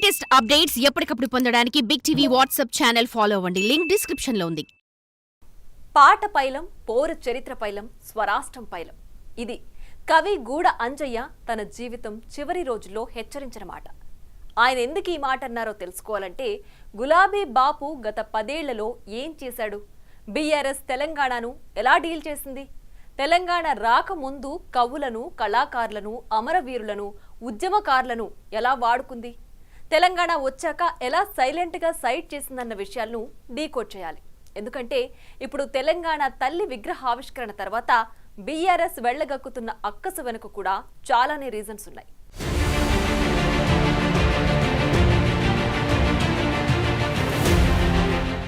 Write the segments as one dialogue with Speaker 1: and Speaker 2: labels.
Speaker 1: Latest updates ఎప్పటికప్పుడు పొందడానికి big TV WhatsApp channel follow అవ్వండి. లింక్ డిస్క్రిప్షన్ లో ఉంది.
Speaker 2: పాట పైలం, పోరు చరిత్ర పైలం, స్వరాష్ట్రం పైలం. ఇది కవి గూడ అంజయ్య తన జీవితం చివరి రోజుల్లో హెచ్చరించిన మాట. ఆయన ఎందుకు ఈ మాట అన్నారో తెలుసుకోవాలంటే గులాబీ బాపు గత 10 ఏళ్లలో ఏం చేశాడు, బీఆర్ఎస్ తెలంగాణను ఎలా డీల్ చేసింది, తెలంగాణ రాకముందు కవులను, కళాకారులను, అమరవీరులను, ఉద్యమకారులను ఎలా వాడుకుంది, తెలంగాణ వచ్చాక ఎలా సైలెంట్గా సైడ్ చేసిందన్న విషయాలను డీకోడ్ చేయాలి. ఎందుకంటే ఇప్పుడు తెలంగాణ తల్లి విగ్రహావిష్కరణ తర్వాత బీఆర్ఎస్ వెళ్లగక్కుతున్న అక్కసు వెనుక కూడా చాలానే రీజన్స్ ఉన్నాయి.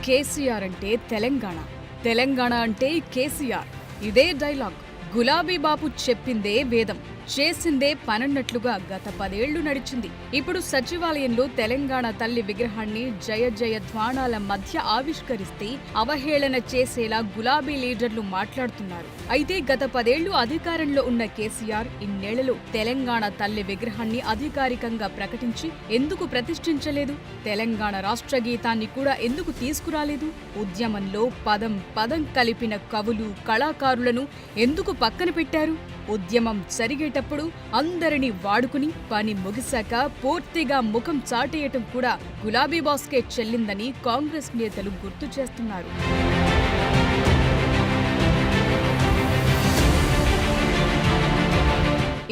Speaker 3: కేసీఆర్ అంటే తెలంగాణ, తెలంగాణ అంటే కేసీఆర్. ఇదే డైలాగ్. గులాబీ బాపు చెప్పిందే వేదం, చేసిందే పనన్నట్లుగా గత 10 ఏళ్లు నడిచింది. ఇప్పుడు సచివాలయంలో తెలంగాణ తల్లి విగ్రహాన్ని జయ జయ ధ్వానాల మధ్య ఆవిష్కరిస్తే అవహేళన చేసేలా గులాబీ లీడర్లు మాట్లాడుతున్నారు. అయితే గత 10 ఏళ్లు అధికారంలో ఉన్న కేసీఆర్ ఇన్నేళ్లలో తెలంగాణ తల్లి విగ్రహాన్ని అధికారికంగా ప్రకటించి ఎందుకు ప్రతిష్ఠించలేదు? తెలంగాణ రాష్ట్ర గీతాన్ని కూడా ఎందుకు తీసుకురాలేదు? ఉద్యమంలో పదం పదం కలిపిన కవులు, కళాకారులను ఎందుకు పక్కన పెట్టారు? ఉద్యమం జరిగేటప్పుడు అందరినీ వాడుకుని పని ముగిశాక పూర్తిగా ముఖం చాటేయటం కూడా గులాబీ బాస్కే చెల్లిందని కాంగ్రెస్ నేతలు గుర్తు చేస్తున్నారు.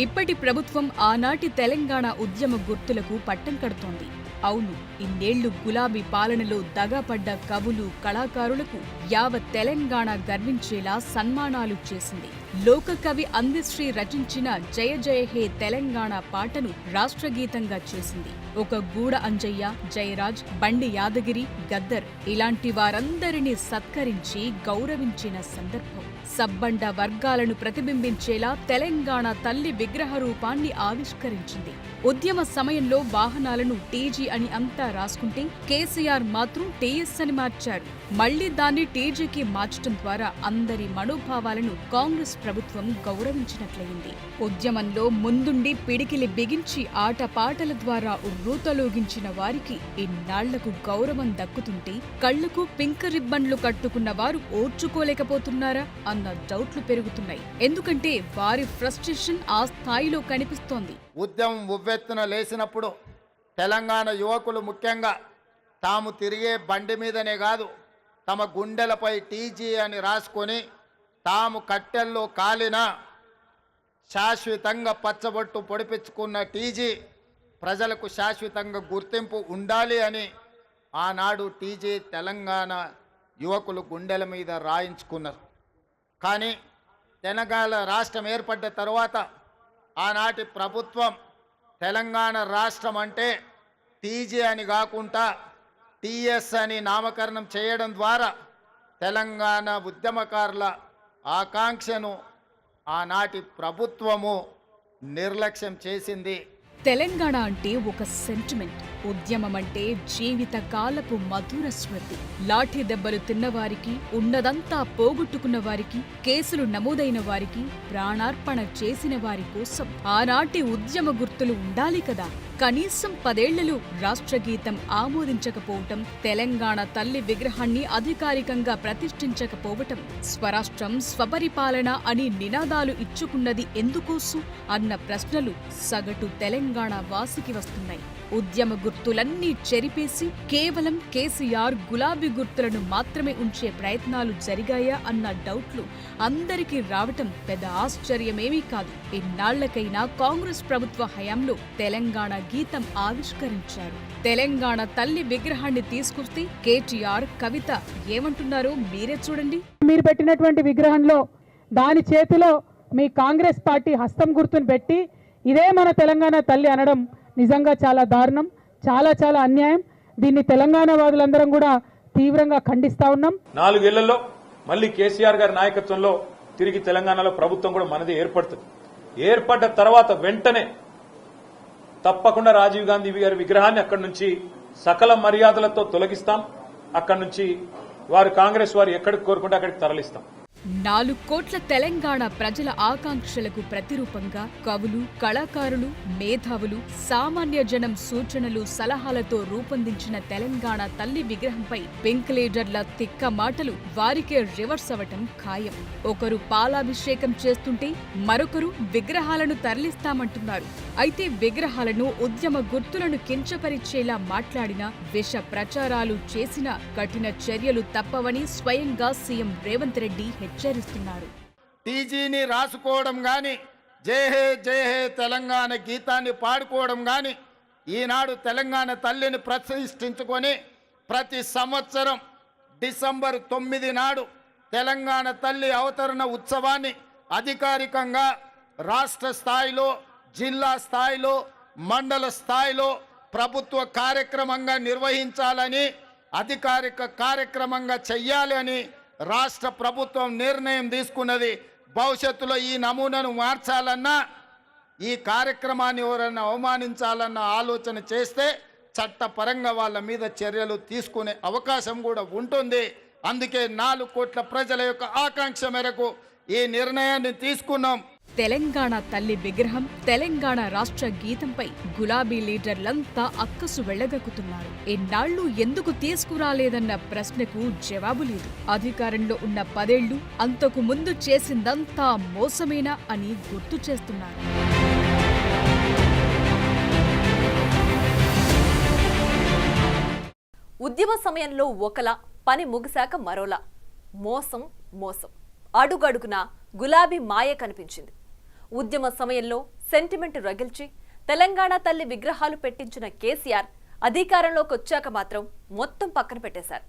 Speaker 3: ఇప్పటి ప్రభుత్వం ఆనాటి తెలంగాణ ఉద్యమ గుర్తులకు పట్టం కడుతోంది. అవును, ఇన్నేళ్లు గులాబీ పాలనలో దగాపడ్డ కవులు, కళాకారులకు యావత్ తెలంగాణ గర్వించేలా సన్మానాలు చేసింది. లోకకవి అందశ్రీ రచించిన జయ జయ హే తెలంగాణ పాటను రాష్ట్రగీతంగా చేసింది. ఒక గూడ అంజయ్య, జయరాజ్, బండి యాదగిరి, గద్దర్ ఇలాంటి వారందరినీ సత్కరించి గౌరవించిన సందర్భం. సబ్బండ వర్గాలను ప్రతిబింబించేలా తెలంగాణ తల్లి విగ్రహ రూపాన్ని ఆవిష్కరించింది. ఉద్యమ సమయంలో వాహనాలను టీజీ అని అంతా రాసుకుంటే కేసీఆర్ మాత్రం టీఎస్ అని మార్చారు. మళ్లీ దాన్ని టీజీకి మార్చడం ద్వారా అందరి మనోభావాలను కాంగ్రెస్ ప్రభుత్వం గౌరవించినట్లయింది. ఉద్యమంలో ముందుండి పిడికిలి బిగించి ఆటపాటల ద్వారా ఉర్రూతలూగించిన వారికి ఇన్నాళ్లకు గౌరవం దక్కుతుంటే కళ్లకు పింక్ రిబ్బన్లు కట్టుకున్న వారు ఓర్చుకోలేకపోతున్నారా అన్న డౌట్లు పెరుగుతున్నాయి. ఎందుకంటే వారి ఫ్రస్ట్రేషన్ ఆ స్థాయిలో కనిపిస్తోంది.
Speaker 4: ఉద్యమం ఉవ్వెత్తున లేసినప్పుడు తెలంగాణ యువకులు ముఖ్యంగా తాము తిరిగే బండి మీదనే కాదు, తమ గుండెలపై టీజీ అని రాసుకొని తాము కట్టెల్లో కాలిన శాశ్వతంగా పచ్చబొట్టు పొడిపించుకున్న టీజీ ప్రజలకు శాశ్వతంగా గుర్తింపు ఉండాలి అని ఆనాడు టీజీ తెలంగాణ యువకులు గుండెల మీద రాయించుకున్నారు. కానీ తెలంగాణ రాష్ట్రం ఏర్పడ్డ తర్వాత ఆనాటి ప్రభుత్వం తెలంగాణ రాష్ట్రం అంటే టీజీ అని కాకుండా టీఎస్ అని నామకరణం చేయడం ద్వారా తెలంగాణ ఉద్యమకారుల ఆకాంక్షను ఆనాటి ప్రభుత్వము నిర్లక్ష్యం చేసింది.
Speaker 3: తెలంగాణ అంటే ఒక సెంటిమెంట్, ఉద్యమం అంటే జీవిత కాలపు మధుర స్మృతి. లాఠీ దెబ్బలు తిన్నవారికి, ఉన్నదంతా పోగొట్టుకున్న వారికి, కేసులు నమోదైన వారికి, ప్రాణార్పణ చేసిన వారి కోసం ఆనాటి ఉద్యమ గుర్తులు ఉండాలి కదా. కనీసం 10 ఏళ్లలో రాష్ట్రగీతం ఆమోదించకపోవటం, తెలంగాణ తల్లి విగ్రహాన్ని అధికారికంగా ప్రతిష్ఠించకపోవటం, స్వరాష్ట్రం, స్వపరిపాలన అని నినాదాలు ఇచ్చుకున్నది ఎందుకోసం అన్న ప్రశ్నలు సగటు తెలంగాణ వాసికి వస్తున్నాయి. ఉద్యమ గుర్తులన్నీ చెరిపేసి కేవలం కేసీఆర్ గులాబీ గుర్తులను మాత్రమే ఉంచే ప్రయత్నాలు జరిగాయా అన్న డౌట్లు అందరికీ రావటం పెద్ద ఆశ్చర్యమేమీ కాదు. ఇన్నాళ్లకైనా కాంగ్రెస్ ప్రభుత్వ హయాంలో తెలంగాణ గీతం ఆవిష్కరించారు. తెలంగాణ తల్లి విగ్రహాన్ని తీసుకొస్తే కేటీఆర్, కవిత ఏమంటున్నారో మీరే చూడండి.
Speaker 5: మీరు పెట్టినటువంటి విగ్రహంలో దాని చేతిలో మీ కాంగ్రెస్ పార్టీ హస్తం గుర్తును పెట్టి ఇదే మన తెలంగాణ తల్లి అనడం నిజంగా చాలా దారుణం, చాలా చాలా అన్యాయం. దీన్ని తెలంగాణ వాదులందరం కూడా తీవ్రంగా ఖండిస్తా ఉన్నాం.
Speaker 6: 4 ఏళ్లలో మళ్ళీ కేసీఆర్ గారి నాయకత్వంలో తిరిగి తెలంగాణలో ప్రభుత్వం కూడా మనది ఏర్పడుతుంది. ఏర్పడ్డ తర్వాత వెంటనే తప్పకుండా రాజీవ్ గాంధీ గారి విగ్రహాన్ని అక్కడి నుంచి సకల మర్యాదలతో తొలగిస్తాం. అక్కడి నుంచి వారు కాంగ్రెస్ వారు ఎక్కడికి కోరుకుంటే అక్కడికి తరలిస్తాం.
Speaker 3: 4 కోట్ల తెలంగాణ ప్రజల ఆకాంక్షలకు ప్రతిరూపంగా కవులు, కళాకారులు, మేధావులు, సామాన్య జనం సూచనలు, సలహాలతో రూపొందించిన తెలంగాణ తల్లి విగ్రహంపై పింక్ లీడర్ల తిక్క మాటలు వారికే రివర్స్ అవటం ఖాయం. ఒకరు పాలాభిషేకం చేస్తుంటే మరొకరు విగ్రహాలను తరలిస్తామంటున్నారు. అయితే విగ్రహాలను, ఉద్యమ గుర్తులను కించపరిచేలా మాట్లాడినా, విష ప్రచారాలు చేసినా కఠిన చర్యలు తప్పవని స్వయంగా సీఎం రేవంత్ రెడ్డి హెచ్చరిస్తున్నారు.
Speaker 4: టీజీని రాసుకోవడం గాని, జై హే జై హే తెలంగాణ గీతాన్ని పాడుకోవడం గాని, ఈనాడు తెలంగాణ తల్లిని ప్రతిష్ఠించుకొని ప్రతి సంవత్సరం డిసెంబర్ 9 నాడు తెలంగాణ తల్లి అవతరణ ఉత్సవాన్ని అధికారికంగా రాష్ట్ర స్థాయిలో, జిల్లా స్థాయిలో, మండల స్థాయిలో ప్రభుత్వ కార్యక్రమంగా నిర్వహించాలని, అధికారిక కార్యక్రమంగా చెయ్యాలి అని రాష్ట్ర ప్రభుత్వం నిర్ణయం తీసుకున్నది. భవిష్యత్తులో ఈ నమూనాను మార్చాలన్నా, ఈ కార్యక్రమాన్ని ఎవరైనా అవమానించాలన్న ఆలోచన చేస్తే చట్టపరంగా వాళ్ళ మీద చర్యలు తీసుకునే అవకాశం కూడా ఉంటుంది. అందుకే 4 కోట్ల ప్రజల యొక్క ఆకాంక్ష మేరకు ఈ నిర్ణయాన్ని తీసుకున్నాం.
Speaker 3: తెలంగాణ తల్లి విగ్రహం, తెలంగాణ రాష్ట్ర గీతంపై గులాబీ లీడర్లంతా అక్కసు వెళ్లగక్కుతున్నారు. ఎన్నాళ్లు ఎందుకు తీసుకురాలేదన్న ప్రశ్నకు జవాబు లేదు. అధికారంలో ఉన్న 10 ఏళ్లు అంతకు ముందు చేసిందంతా మోసమేనా అని గుర్తు చేస్తున్నారు.
Speaker 2: ఉద్యమ సమయంలో ఒకలా, పని ముగిశాక మరోలా. మోసం మోసం, అడుగడుగున గులాబీ మాయ కనిపించింది. ఉద్యమ సమయంలో సెంటిమెంట్ రగిల్చి తెలంగాణ తల్లి విగ్రహాలు పెట్టించిన కేసీఆర్ అధికారంలోకి వచ్చాక మాత్రం మొత్తం పక్కన పెట్టేశారు.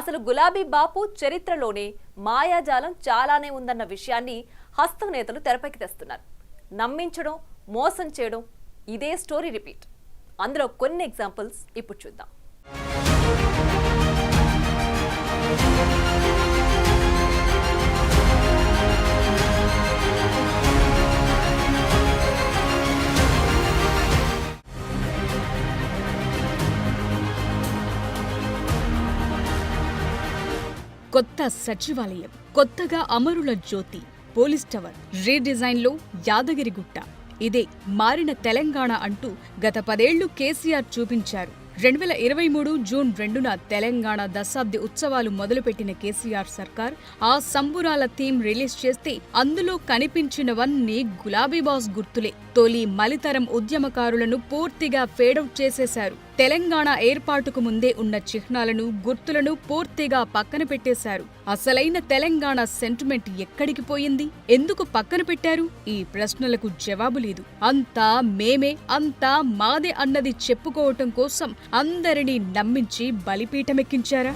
Speaker 2: అసలు గులాబీ బాపు చరిత్రలోనే మాయాజాలం చాలానే ఉందన్న విషయాన్ని హస్తం నేతలు తెరపైకి తెస్తున్నారు. నమ్మించడం, మోసం చేయడం, ఇదే స్టోరీ రిపీట్. అందులో కొన్ని ఎగ్జాంపుల్స్ ఇప్పుడు చూద్దాం.
Speaker 3: కొత్త సచివాలయం, కొత్తగా అమరుల జ్యోతి, పోలీస్ టవర్, రీడిజైన్లో యాదగిరిగుట్ట, ఇదే మారిన తెలంగాణ అంటూ గత 10 ఏళ్లు కేసీఆర్ చూపించారు. 2023 జూన్ 2న తెలంగాణ దశాబ్ది ఉత్సవాలు మొదలుపెట్టిన కేసీఆర్ సర్కార్ ఆ సంబురాల థీమ్ రిలీజ్ చేస్తే అందులో కనిపించినవన్నీ గులాబీ బాస్ గుర్తులే. తొలి మలితరం ఉద్యమకారులను పూర్తిగా ఫేడౌట్ చేసేశారు. తెలంగాణ ఏర్పాటుకు ముందే ఉన్న చిహ్నాలను, గుర్తులను పూర్తిగా పక్కన పెట్టేశారు. అసలైన తెలంగాణ సెంటిమెంట్ ఎక్కడికి పోయింది? ఎందుకు పక్కన పెట్టారు? ఈ ప్రశ్నలకు జవాబు లేదు. అంతా మేమే, అంతా మాదే అన్నది చెప్పుకోవటం కోసం అందరినీ నమ్మించి బలిపీఠమెక్కించారా?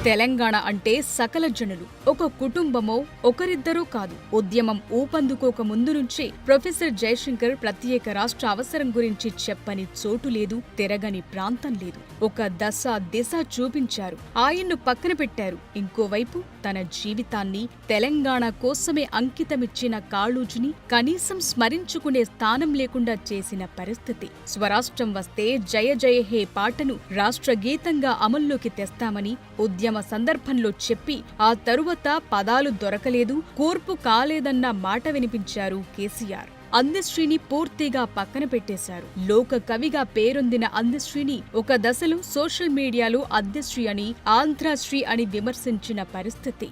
Speaker 3: తెలంగాణ అంటే సకల జనులు, ఒక కుటుంబమో ఒకరిద్దరూ కాదు. ఉద్యమం ఊపందుకోక ముందు నుంచే ప్రొఫెసర్ జయశంకర్ ప్రత్యేక రాష్ట్ర అవసరం గురించి చెప్పని చోటు లేదు, తిరగని ప్రాంతం లేదు. ఒక దశ దిశ చూపించారు, ఆయన్ను పక్కన పెట్టారు. ఇంకోవైపు తన జీవితాన్ని తెలంగాణ కోసమే అంకితమిచ్చిన కాళూజుని కనీసం స్మరించుకునే స్థానం లేకుండా చేసిన పరిస్థితి. స్వరాష్ట్రం వస్తే జయ జయ హే పాటను రాష్ట్ర గీతంగా అమల్లోకి తెస్తామని ఉద్యమ సందర్భంలో చెప్పి ఆ తరువాత పదాలు దొరకలేదు, కూర్పు కాలేదన్న మాట వినిపించారు కేసీఆర్. అందశ్రీని పూర్తిగా పక్కన పెట్టేశారు. లోక కవిగా పేరొందిన అందశ్రీని ఒక దశలో సోషల్ మీడియాలో అద్దశ్రీ అని, ఆంధ్రశ్రీ అని విమర్శించిన పరిస్థితి.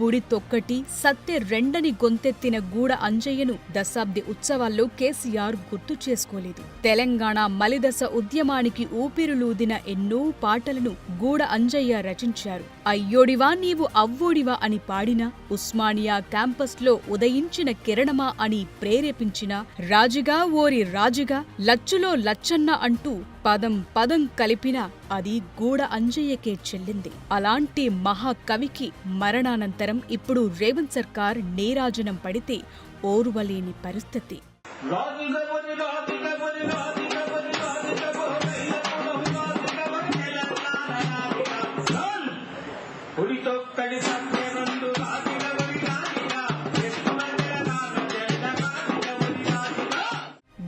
Speaker 3: పుడి తొక్కటి సత్తె రెండని గొంతెత్తిన గూడ అంజయ్యను దశాబ్ది ఉత్సవాల్లో కేసీఆర్ గుర్తు చేసుకోలేదు. తెలంగాణ మలిదశ ఉద్యమానికి ఊపిరులూదిన ఎన్నో పాటలను గూడ అంజయ్య రచించారు. అయ్యోడివా నీవు అవ్వోడివా అని పాడిన, ఉస్మానియా క్యాంపస్లో ఉదయించిన కిరణమా అని ప్రేరేపించిన, రాజుగా ఓరి రాజుగా లచ్చులో లచ్చన్న అంటూ పదం పదం కలిపిన అది గూడ అంజయ్యకే చెల్లింది. అలాంటి మహాకవికి మరణానంతరం ఇప్పుడు రేవంత్ సర్కార్ నీరాజనం పడితే ఓర్వలేని పరిస్థితి.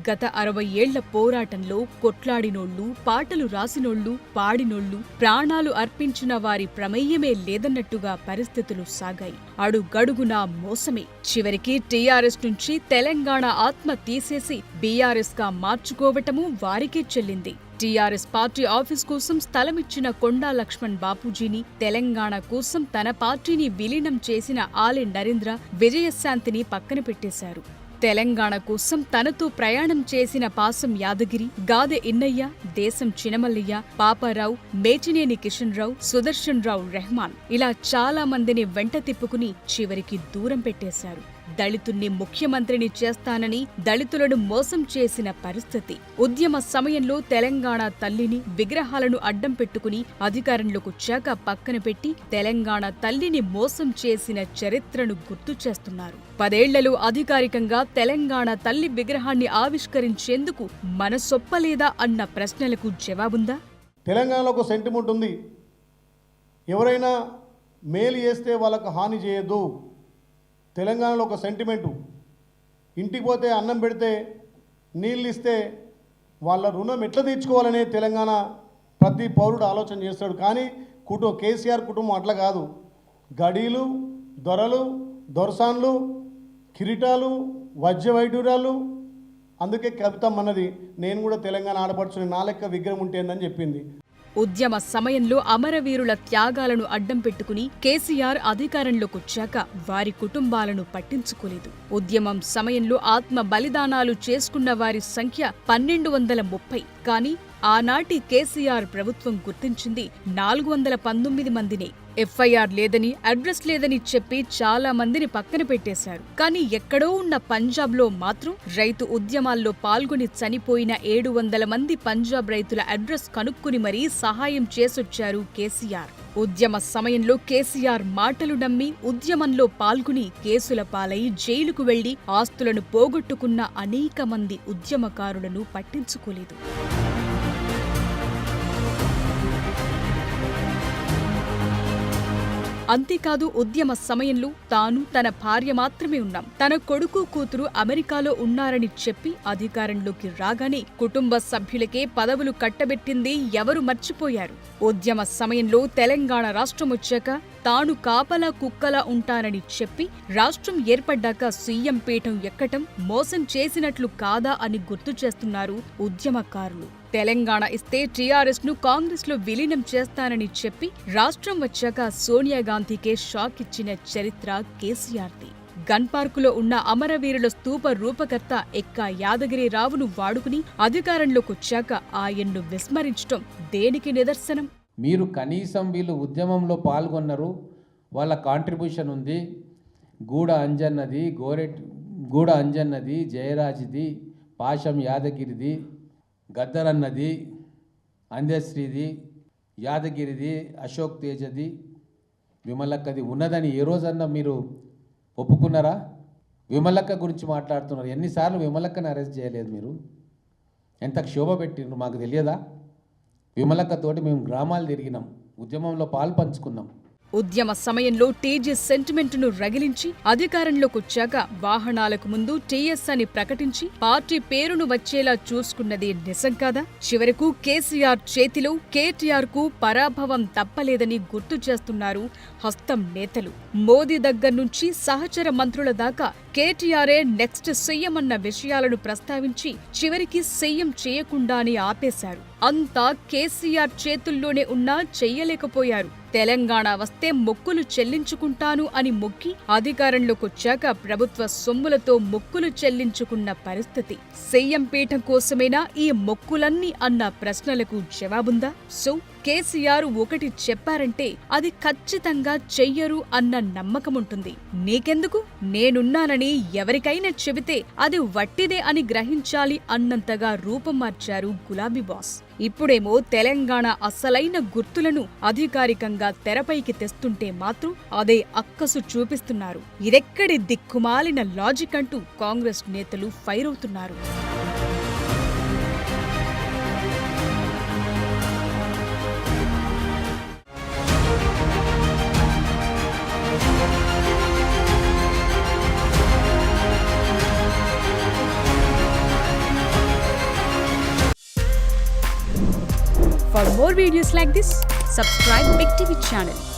Speaker 3: గత 60 ఏళ్ల పోరాటంలో కొట్లాడినోళ్లు, పాటలు రాసినోళ్లు, పాడినోళ్లు, ప్రాణాలు అర్పించిన వారి ప్రమేయమే లేదన్నట్టుగా పరిస్థితులు సాగాయి. అడుగడుగునా మోసమే. చివరికి టీఆర్ఎస్ నుంచి తెలంగాణ ఆత్మ తీసేసి బీఆర్ఎస్ గా మార్చుకోవటమూ వారికే చెల్లింది. టీఆర్ఎస్ పార్టీ ఆఫీస్ కోసం స్థలమిచ్చిన కొండా లక్ష్మణ్ బాపూజీని, తెలంగాణ కోసం తన పార్టీని విలీనం చేసిన ఆలే నరేంద్ర, విజయశాంతిని పక్కన పెట్టేశారు. తెలంగాణ కోసం తనతో ప్రయాణం చేసిన పాసం యాదగిరి, గాదె ఇన్నయ్య, దేశం చినమల్లయ్య, పాపారావు, మేచినేని కిషన్ రావు, సుదర్శన్ రావు రెహమాన్ ఇలా చాలా మందిని వెంట తిప్పుకుని చివరికి దూరం పెట్టేశారు. దళితుణ్ణి ముఖ్యమంత్రిని చేస్తానని దళితులను మోసం చేసిన పరిస్థితి. ఉద్యమ సమయంలో తెలంగాణ తల్లిని, విగ్రహాలను అడ్డం పెట్టుకుని అధికారంలోకొచ్చాక పక్కన పెట్టి తెలంగాణ తల్లిని మోసం చేసిన చరిత్రను గుర్తు చేస్తున్నారు. 10 ఏళ్లలో అధికారికంగా తెలంగాణ తల్లి విగ్రహాన్ని ఆవిష్కరించేందుకు మనసొప్పలేదా అన్న ప్రశ్నలకు జవాబుందా?
Speaker 7: తెలంగాణలో ఒక సెంటిమెంట్ ఉంది. ఎవరైనా మేలు చేస్తే వాళ్ళకు హాని చేయొద్దు. తెలంగాణలో ఒక సెంటిమెంటు. ఇంటికి పోతే అన్నం పెడితే నీళ్ళు ఇస్తే వాళ్ళ రుణం ఎట్లా తీర్చుకోవాలనే తెలంగాణ ప్రతి పౌరుడు ఆలోచన చేస్తాడు. కానీ కేసీఆర్ కుటుంబం అట్లా కాదు. గడీలు, దొరలు, దొరసాన్లు, కిరీటాలు, వజ్ర వైడూరాలు. అందుకే కవితమ్మన్నది నేను కూడా తెలంగాణ ఆడపడుచుని నా లెక్క విగ్రహం ఉంటేందని చెప్పింది.
Speaker 3: ఉద్యమ సమయంలో అమరవీరుల త్యాగాలను అడ్డం పెట్టుకుని కేసీఆర్ అధికారంలోకొచ్చాక వారి కుటుంబాలను పట్టించుకోలేదు. ఉద్యమం సమయంలో ఆత్మ బలిదానాలు చేసుకున్న వారి సంఖ్య 1230. కానీ ఆనాటి కేసీఆర్ ప్రభుత్వం గుర్తించింది 419 మందినే. ఎఫ్ఐఆర్ లేదని, అడ్రస్ లేదని చెప్పి చాలా మందిని పక్కన పెట్టేశారు. కానీ ఎక్కడో ఉన్న పంజాబ్లో మాత్రం రైతు ఉద్యమాల్లో పాల్గొని చనిపోయిన 700 మంది పంజాబ్ రైతుల అడ్రస్ కనుక్కుని మరీ సహాయం చేసొచ్చారు కేసీఆర్. ఉద్యమ సమయంలో కేసీఆర్ మాటలు నమ్మి ఉద్యమంలో పాల్గొని కేసుల పాలై జైలుకు వెళ్లి ఆస్తులను పోగొట్టుకున్న అనేక మంది ఉద్యమకారులను పట్టించుకోలేదు. అంతేకాదు ఉద్యమ సమయంలో తాను, తన భార్య మాత్రమే ఉన్నాం, తన కొడుకు, కూతురు అమెరికాలో ఉన్నారని చెప్పి అధికారంలోకి రాగానే కుటుంబ సభ్యులకే పదవులు కట్టబెట్టింది ఎవరు మర్చిపోయారు? ఉద్యమ సమయంలో తెలంగాణ రాష్ట్రం వచ్చాక తాను కాపలా కుక్కలా ఉంటానని చెప్పి రాష్ట్రం ఏర్పడ్డాక సీఎం పీఠం ఎక్కటం మోసం చేసినట్లు కాదా అని గుర్తు చేస్తున్నారు ఉద్యమకారులు. తెలంగాణ ఇస్తే టీఆర్ఎస్ ను కాంగ్రెస్ లో విలీనం చేస్తానని చెప్పి రాష్ట్రం వచ్చాక సోనియా గాంధీకే షాక్ ఇచ్చిన చరిత్ర కేసీఆర్ది. గన్ పార్కులో ఉన్న అమరవీరుల స్తూప రూపకర్త ఎక్కా యాదగిరిరావును వాడుకుని అధికారంలోకొచ్చాక ఆయన్ను విస్మరించటం దేనికి నిదర్శనం?
Speaker 8: మీరు కనీసం వీళ్ళు ఉద్యమంలో పాల్గొన్నారు, వాళ్ళ కాంట్రిబ్యూషన్ ఉంది. గూడ అంజన్నది, జయరాజ్ది, పాశం యాదగిరిది, గద్దరన్నది, అందశ్రీది, యాదగిరిది, అశోక్ తేజది, విమలక్కది ఉన్నదని ఏ రోజన్నా మీరు ఒప్పుకున్నారా? విమలక్క గురించి మాట్లాడుతున్నారు. ఎన్నిసార్లు విమలక్కని అరెస్ట్ చేయలేదు మీరు? ఎంత క్షోభ పెట్టిండ్రు మాకు తెలియదా? విమలక్కతోటి మేము గ్రామాలు తిరిగినాం, ఉద్యమంలో పాలు పంచుకున్నాం.
Speaker 3: ఉద్యమ సమయంలో టీజీ సెంటిమెంటును రగిలించి అధికారంలోకొచ్చాక వాహనాలకు ముందు టీఎస్ అని ప్రకటించి పార్టీ పేరును వచ్చేలా చూసుకున్నది నిజం కాదా? చివరకు కేసీఆర్ చేతిలో కేటీఆర్ కు పరాభవం తప్పలేదని గుర్తు చేస్తున్నారు హస్తం నేతలు. మోదీ దగ్గర్నుంచి సహచర మంత్రుల దాకా కేటీఆరే నెక్స్ట్ సీఎం అన్న విషయాలను ప్రస్తావించి చివరికి సీఎం చేయకుండానే ఆపేశారు. అంతా కేసీఆర్ చేతుల్లోనే ఉన్నా చెయ్యలేకపోయారు. తెలంగాణ వస్తే మొక్కులు చెల్లించుకుంటాను అని మొక్కి అధికారంలోకొచ్చాక ప్రభుత్వ సొమ్ములతో మొక్కులు చెల్లించుకున్న పరిస్థితి. సీఎం పీఠం కోసమేనా ఈ మొక్కులన్నీ అన్న ప్రశ్నలకు జవాబుందా? సో కేసీఆర్ ఒకటి చెప్పారంటే అది ఖచ్చితంగా చెయ్యరు అన్న నమ్మకముంటుంది. నీకెందుకు, నేనున్నానని ఎవరికైనా చెబితే అది వట్టిదే అని గ్రహించాలి అన్నంతగా రూపం మార్చారు గులాబీ బాస్. ఇప్పుడేమో తెలంగాణ అసలైన గుర్తులను అధికారికంగా తెరపైకి తెస్తుంటే మాత్రం అదే అక్కసు చూపిస్తున్నారు. ఇదెక్కడి దిక్కుమాలిన లాజిక్ అంటూ కాంగ్రెస్ నేతలు ఫైర్ అవుతున్నారు. more videos like this, subscribe Big TV channel.